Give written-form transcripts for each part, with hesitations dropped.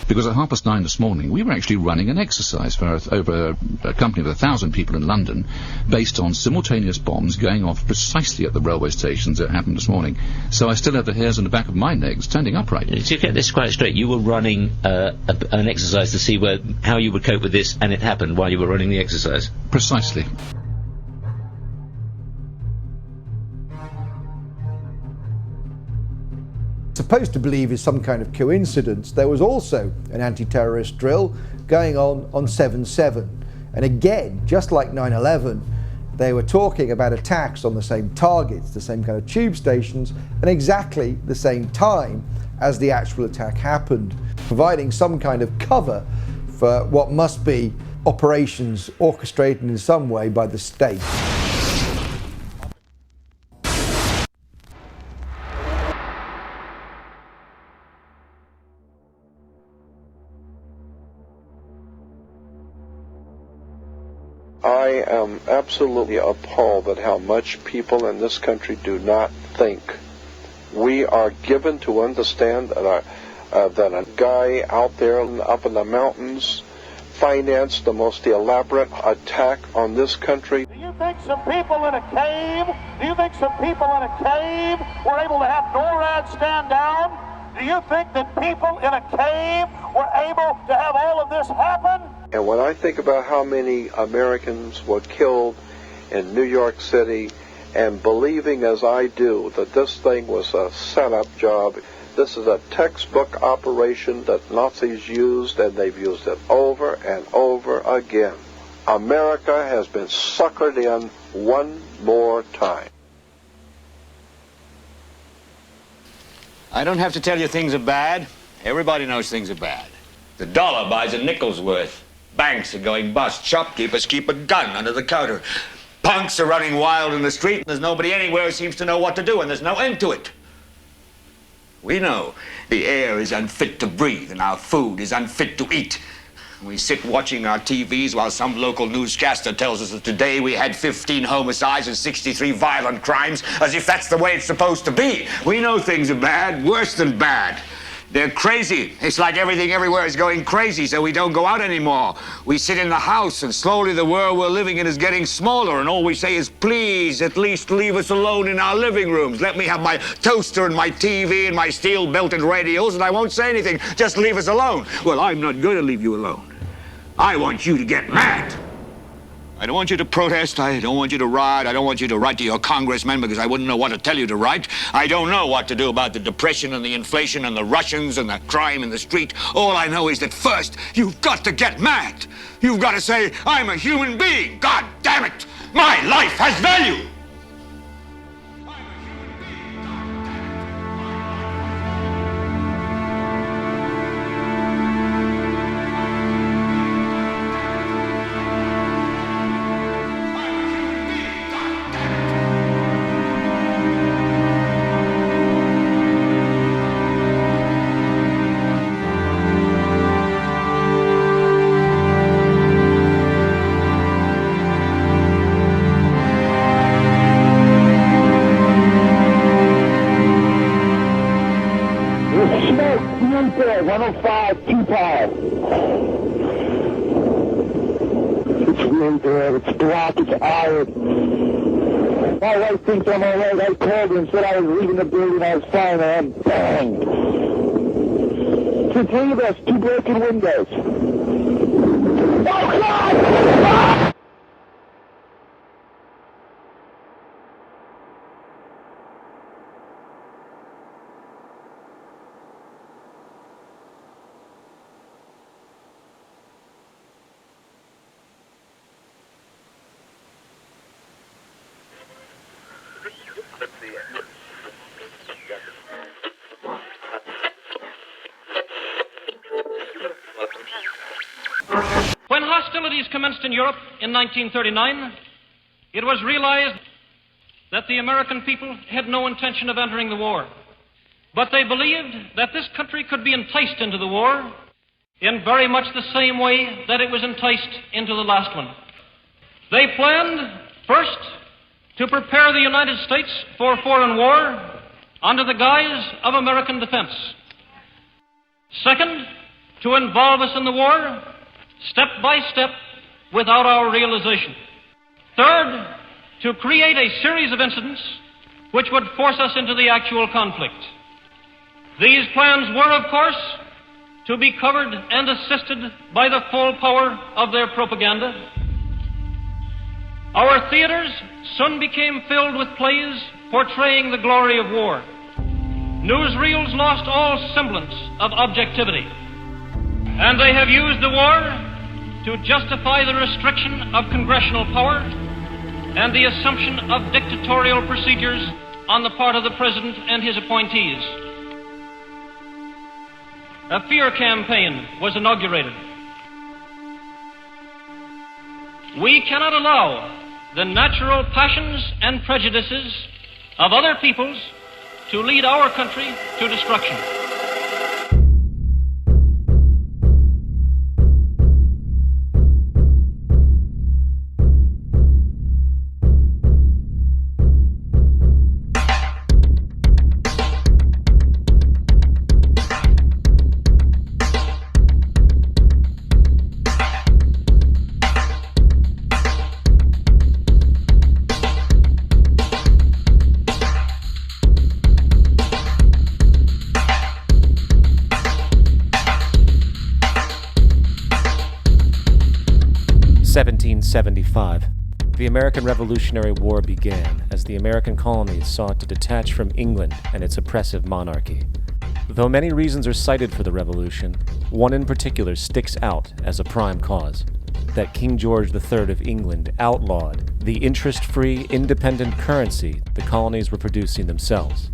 because at 9:30 this morning we were actually running an exercise for over a company of 1,000 people in London based on simultaneous bombs going off precisely at the railway stations that happened this morning. So I still have the hairs on the back of my neck standing upright. To get this quite straight, you were running an exercise to see how you would cope with this, and it happened while you were running the exercise? Precisely. Supposed to believe is some kind of coincidence, there was also an anti-terrorist drill going on 7/7. And again, just like 9/11, they were talking about attacks on the same targets, the same kind of tube stations, and exactly the same time as the actual attack happened, providing some kind of cover for what must be operations orchestrated in some way by the state. I am absolutely appalled at how much people in this country do not think. We are given to understand that a guy out there up in the mountains financed the most elaborate attack on this country. Do you think some people in a cave were able to have NORAD stand down? Do you think that people in a cave were able to have all of this happen? And when I think about how many Americans were killed in New York City, and believing as I do that this thing was a setup job, this is a textbook operation that Nazis used, and they've used it over and over again. America has been suckered in one more time. I don't have to tell you things are bad. Everybody knows things are bad. The dollar buys a nickel's worth. Banks are going bust. Shopkeepers keep a gun under the counter. Punks are running wild in the street, and there's nobody anywhere who seems to know what to do, and there's no end to it. We know the air is unfit to breathe, and our food is unfit to eat. We sit watching our TVs while some local newscaster tells us that today we had 15 homicides and 63 violent crimes, as if that's the way it's supposed to be. We know things are bad, worse than bad. They're crazy. It's like everything everywhere is going crazy, so we don't go out anymore. We sit in the house, and slowly the world we're living in is getting smaller, and all we say is, please, at least leave us alone in our living rooms. Let me have my toaster and my TV and my steel-belted radios, and I won't say anything. Just leave us alone. Well, I'm not going to leave you alone. I want you to get mad. I don't want you to protest. I don't want you to riot. I don't want you to write to your congressmen because I wouldn't know what to tell you to write. I don't know what to do about the depression and the inflation and the Russians and the crime in the street. All I know is that first, you've got to get mad. You've got to say, I'm a human being. God damn it. My life has value. It's black, it's iron. My wife thinks I'm all right. I called her and said I was leaving the building. I was fine, and I'm banged. To three of us, 2 broken windows. Oh, God! Ah! When hostilities commenced in Europe in 1939, it was realized that the American people had no intention of entering the war. But they believed that this country could be enticed into the war in very much the same way that it was enticed into the last one. They planned, first, to prepare the United States for foreign war under the guise of American defense. Second, to involve us in the war, step by step, without our realization. Third, to create a series of incidents which would force us into the actual conflict. These plans were, of course, to be covered and assisted by the full power of their propaganda. Our theaters soon became filled with plays portraying the glory of war. Newsreels lost all semblance of objectivity, and they have used the war to justify the restriction of congressional power and the assumption of dictatorial procedures on the part of the President and his appointees. A fear campaign was inaugurated. We cannot allow the natural passions and prejudices of other peoples to lead our country to destruction. The American Revolutionary War began as the American colonies sought to detach from England and its oppressive monarchy. Though many reasons are cited for the revolution, one in particular sticks out as a prime cause: that King George III of England outlawed the interest-free, independent currency the colonies were producing themselves,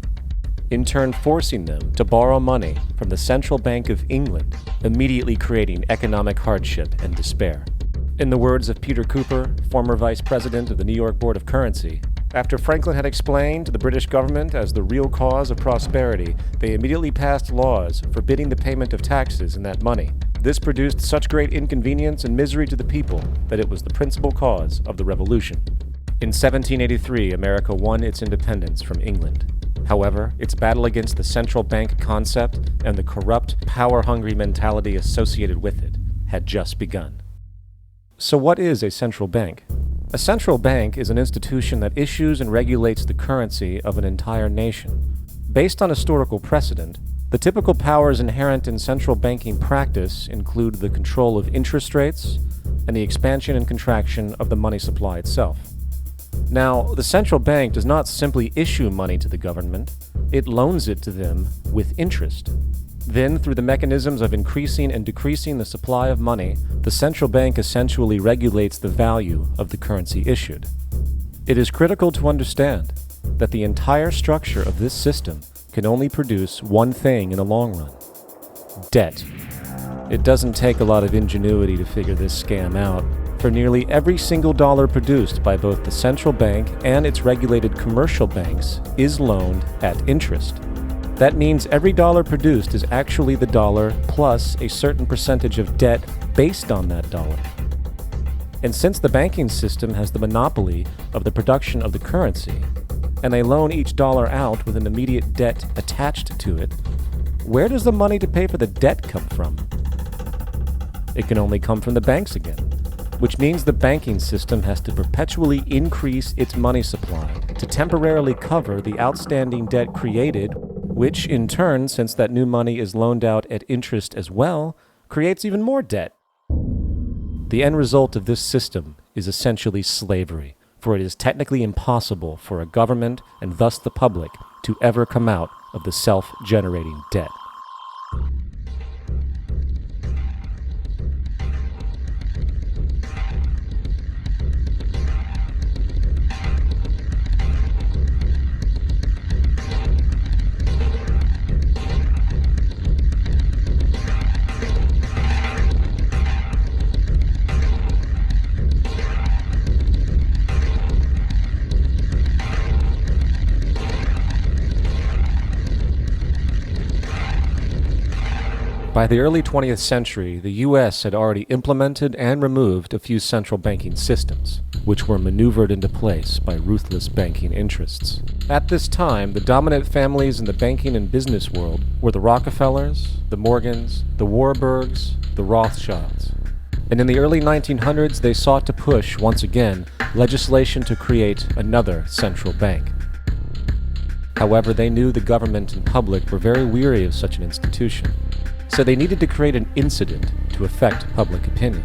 in turn forcing them to borrow money from the Central Bank of England, immediately creating economic hardship and despair. In the words of Peter Cooper, former vice president of the New York Board of Currency, after Franklin had explained to the British government as the real cause of prosperity, they immediately passed laws forbidding the payment of taxes in that money. This produced such great inconvenience and misery to the people that it was the principal cause of the Revolution. In 1783, America won its independence from England. However, its battle against the central bank concept and the corrupt, power-hungry mentality associated with it had just begun. So what is a central bank? A central bank is an institution that issues and regulates the currency of an entire nation. Based on historical precedent, the typical powers inherent in central banking practice include the control of interest rates and the expansion and contraction of the money supply itself. Now, the central bank does not simply issue money to the government, it loans it to them with interest. Then, through the mechanisms of increasing and decreasing the supply of money, the central bank essentially regulates the value of the currency issued. It is critical to understand that the entire structure of this system can only produce one thing in the long run: debt. It doesn't take a lot of ingenuity to figure this scam out, for nearly every single dollar produced by both the central bank and its regulated commercial banks is loaned at interest. That means every dollar produced is actually the dollar plus a certain percentage of debt based on that dollar. And since the banking system has the monopoly of the production of the currency, and they loan each dollar out with an immediate debt attached to it, where does the money to pay for the debt come from? It can only come from the banks again, which means the banking system has to perpetually increase its money supply to temporarily cover the outstanding debt created, which in turn, since that new money is loaned out at interest as well, creates even more debt. The end result of this system is essentially slavery, for it is technically impossible for a government, and thus the public, to ever come out of the self-generating debt. By the early 20th century, the U.S. had already implemented and removed a few central banking systems, which were maneuvered into place by ruthless banking interests. At this time, the dominant families in the banking and business world were the Rockefellers, the Morgans, the Warburgs, the Rothschilds. And in the early 1900s, they sought to push, once again, legislation to create another central bank. However, they knew the government and public were very weary of such an institution, so they needed to create an incident to affect public opinion.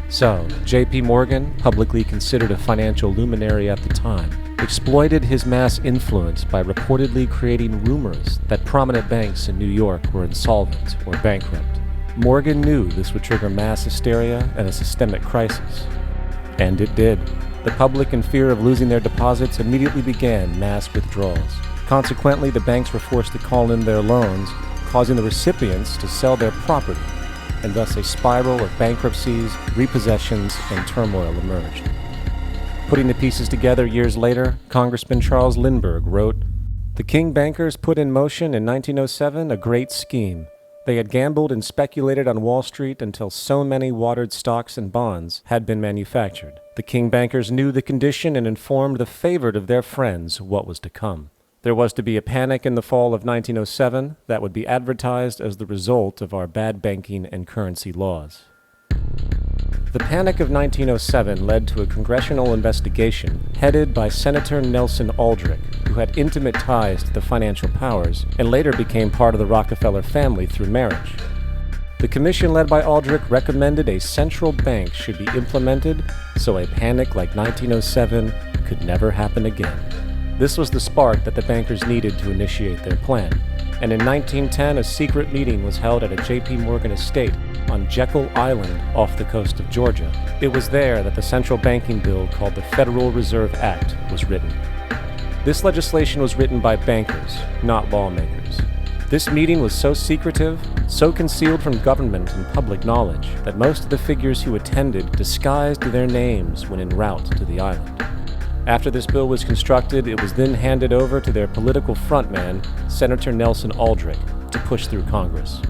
So, J.P. Morgan, publicly considered a financial luminary at the time, exploited his mass influence by reportedly creating rumors that prominent banks in New York were insolvent or bankrupt. Morgan knew this would trigger mass hysteria and a systemic crisis. And it did. The public, in fear of losing their deposits, immediately began mass withdrawals. Consequently, the banks were forced to call in their loans, causing the recipients to sell their property, and thus a spiral of bankruptcies, repossessions, and turmoil emerged. Putting the pieces together years later, Congressman Charles Lindbergh wrote, "The King bankers put in motion in 1907 a great scheme. They had gambled and speculated on Wall Street until so many watered stocks and bonds had been manufactured. The King bankers knew the condition and informed the favored of their friends what was to come. There was to be a panic in the fall of 1907 that would be advertised as the result of our bad banking and currency laws." The Panic of 1907 led to a congressional investigation headed by Senator Nelson Aldrich, who had intimate ties to the financial powers and later became part of the Rockefeller family through marriage. The commission led by Aldrich recommended a central bank should be implemented so a panic like 1907 could never happen again. This was the spark that the bankers needed to initiate their plan. And in 1910, a secret meeting was held at a J.P. Morgan estate on Jekyll Island off the coast of Georgia. It was there that the central banking bill called the Federal Reserve Act was written. This legislation was written by bankers, not lawmakers. This meeting was so secretive, so concealed from government and public knowledge, that most of the figures who attended disguised their names when en route to the island. After this bill was constructed, it was then handed over to their political frontman, Senator Nelson Aldrich, to push through Congress.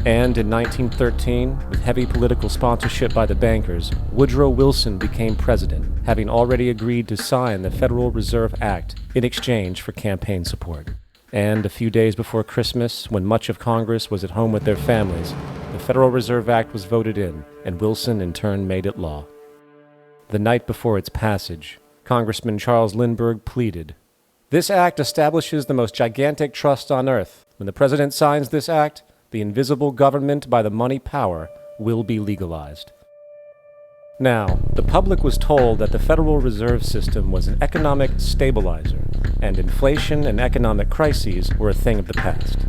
And in 1913, with heavy political sponsorship by the bankers, Woodrow Wilson became president, having already agreed to sign the Federal Reserve Act in exchange for campaign support. And a few days before Christmas, when much of Congress was at home with their families, the Federal Reserve Act was voted in, and Wilson in turn made it law. The night before its passage, Congressman Charles Lindbergh pleaded, "This act establishes the most gigantic trust on earth. When the president signs this act, the invisible government by the money power will be legalized." Now, the public was told that the Federal Reserve System was an economic stabilizer, and inflation and economic crises were a thing of the past.